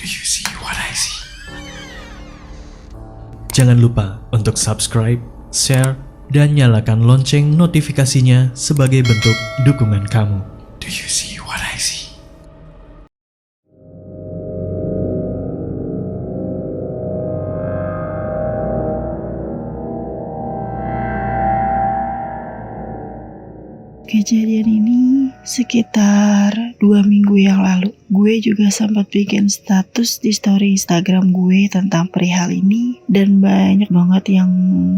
Do you see what I see? Jangan lupa untuk subscribe, share, dan nyalakan lonceng notifikasinya sebagai bentuk dukungan kamu. Do you see what I see? Kejadian ini sekitar 2 minggu yang lalu. Gue juga sempat bikin status di story Instagram gue tentang perihal ini, dan banyak banget yang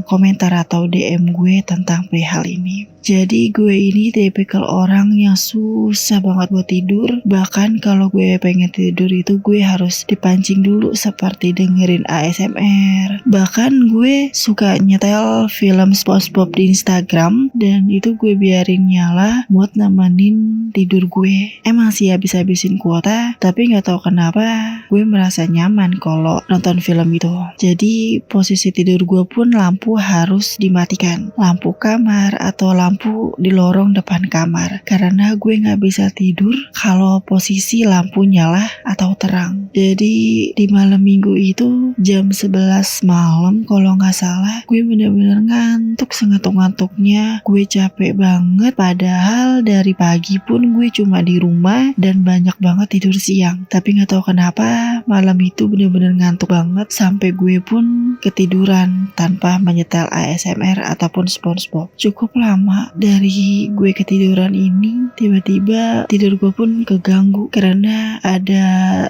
komentar atau DM gue tentang perihal ini. Jadi gue ini tipikal orang yang susah banget buat tidur. Bahkan kalau gue pengen tidur itu gue harus dipancing dulu seperti dengerin ASMR. Bahkan gue suka nyetel film SpongeBob di Instagram, dan itu gue biarin nyala buat nemenin tidur gue. Emang sih habis-habisin kuota, tapi gak tahu kenapa gue merasa nyaman kalau nonton film itu. Jadi posisi tidur gue pun lampu harus dimatikan, lampu kamar atau lampu di lorong depan kamar, karena gue gak bisa tidur kalau posisi lampu nyala atau terang. Jadi di malam minggu itu jam 11 malam kalau gak salah, gue bener-bener ngantuk sengantuk-ngantuknya. Gue capek banget, padahal dari pagi pun gue cuma di rumah dan banyak banget tidur siang. Tapi gak tahu kenapa malam itu bener-bener ngantuk banget, sampai gue pun ketiduran tanpa menyetel ASMR ataupun SpongeBob. Cukup lama dari gue ketiduran ini, tiba-tiba tidur gue pun keganggu karena ada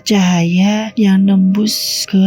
cahaya yang nembus ke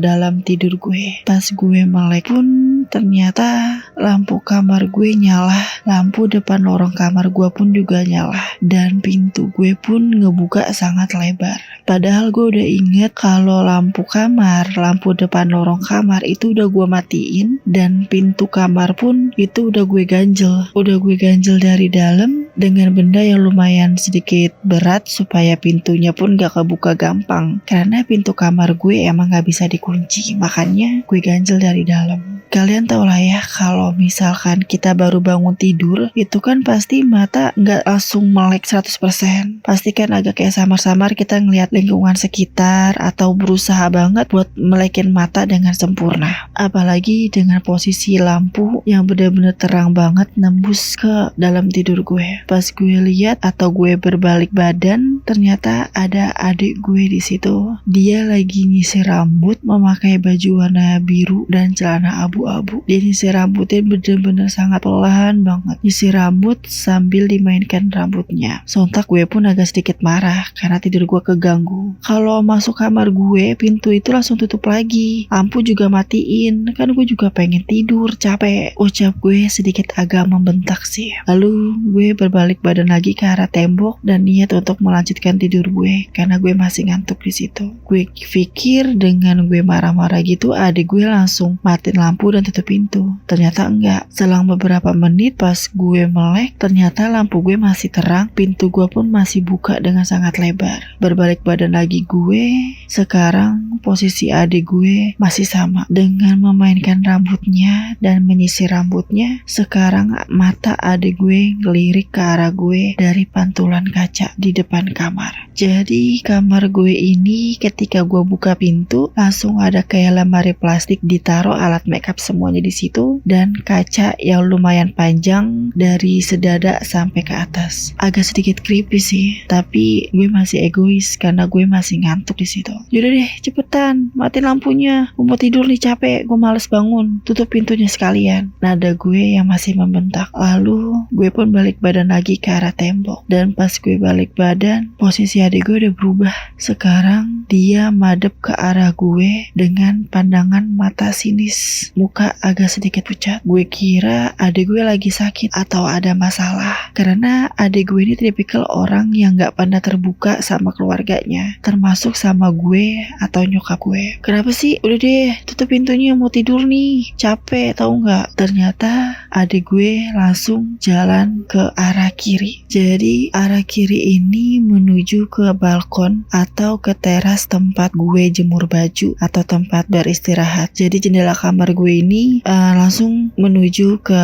dalam tidur gue. Pas gue melek pun ternyata lampu kamar gue nyala, lampu depan lorong kamar gue pun juga nyala, dan pintu gue pun ngebuka sangat lebar. Padahal gue udah inget kalau lampu kamar, lampu depan lorong kamar itu udah gue matiin, dan pintu kamar pun itu udah gue ganjel. Udah gue ganjel dari dalam dengan benda yang lumayan sedikit berat supaya pintunya pun gak kebuka gampang. Karena pintu kamar gue emang gak bisa dikunci, makanya gue ganjel dari dalam. Kalian tau lah ya, kalau misalkan kita baru bangun tidur, itu kan pasti mata gak langsung melek 100%. Pasti kan agak kayak samar-samar kita ngeliat lingkungan sekitar, atau berusaha banget buat melekin mata dengan sempurna. Apalagi dengan posisi lampu yang benar-benar terang banget nembus ke dalam tidur gue. Pas gue lihat atau gue berbalik badan, ternyata ada adik gue di situ. Dia lagi nyisir rambut, memakai baju warna biru dan celana abu-abu. Dia nyisir rambutnya bener-bener sangat pelan banget. Nyisir rambut sambil dimainkan rambutnya. Sontak gue pun agak sedikit marah karena tidur gue keganggu. Kalau masuk kamar gue, pintu itu langsung tutup lagi. Lampu juga matiin. Kan gue juga pengen tidur, capek. Ucap gue sedikit agak membentak sih. Lalu gue berbalik badan lagi ke arah tembok dan niat untuk melanjutkan tidur gue karena gue masih ngantuk di situ. Gue pikir dengan gue marah-marah gitu, adik gue langsung matiin lampu dan tutup pintu. Ternyata enggak. Selang beberapa menit pas gue melek, ternyata lampu gue masih terang, pintu gue pun masih buka dengan sangat lebar. Berbalik badan lagi gue, sekarang posisi adik gue masih sama dengan memainkan rambutnya dan menyisir rambutnya. Sekarang mata adik gue ngelirik ke arah gue dari pantulan kaca di depan kamar. Jadi kamar gue ini ketika gue buka pintu, langsung ada kayak lemari plastik ditaruh alat makeup semuanya di situ, dan kaca yang lumayan panjang dari sedada sampai ke atas. Agak sedikit creepy sih, tapi gue masih egois karena gue masih ngantuk di situ. Yaudah deh, cepetan, matiin lampunya. Gue mau tidur nih, capek, gue males bangun. Tutup pintunya sekalian. Nada gue yang masih membentak. Lalu gue pun balik badan lagi ke arah tembok, dan pas gue balik badan, posisi adik gue udah berubah. Sekarang dia madep ke arah gue dengan pandangan mata sinis, muka agak sedikit pucat. Gue kira adik gue lagi sakit atau ada masalah, karena adik gue ini tipikal orang yang gak pernah terbuka sama keluarganya, termasuk sama gue atau nyokap gue. Kenapa sih? Udah deh, tutup pintunya, mau tidur nih, capek tau gak? Ternyata adik gue langsung jalan ke arah kiri. Jadi arah kiri ini menuju ke balkon atau ke teras tempat gue jemur baju atau tempat beristirahat. Jadi jendela kamar gue ini ini langsung menuju ke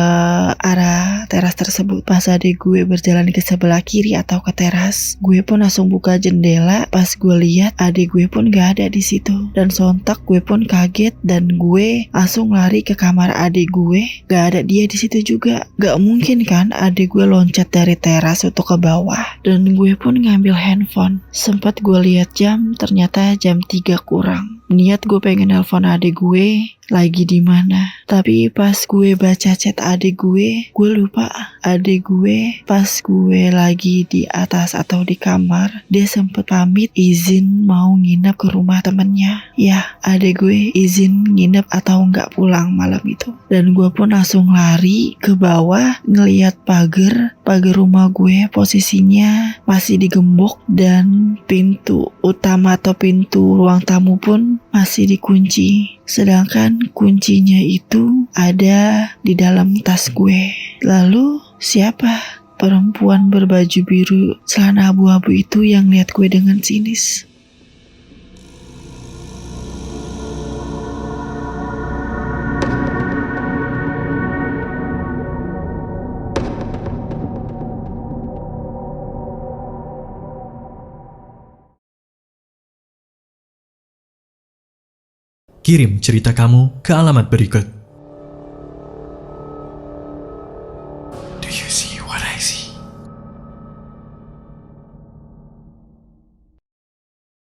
arah teras tersebut. Pas adik gue berjalan ke sebelah kiri atau ke teras, gue pun langsung buka jendela. Pas gue lihat adik gue pun gak ada di situ, dan sontak gue pun kaget dan gue langsung lari ke kamar adik gue. Gak ada dia di situ juga. Gak mungkin kan adik gue loncat dari teras untuk ke bawah. Dan gue pun ngambil handphone. Sempat gue lihat jam, ternyata jam 3 kurang. Niat gue pengen nelpon adik gue lagi di mana. Tapi pas gue baca chat adik gue lupa adik gue pas gue lagi di atas atau di kamar, dia sempet pamit izin mau nginep ke rumah temennya. Ya, adik gue izin nginep atau nggak pulang malam itu. Dan gue pun langsung lari ke bawah ngeliat pagar rumah gue posisinya masih digembok, dan pintu utama atau pintu ruang tamu pun masih dikunci. Sedangkan kuncinya itu ada di dalam tas gue. Lalu siapa perempuan berbaju biru celana abu-abu itu yang lihat gue dengan sinis? Kirim cerita kamu ke alamat berikut. Do you see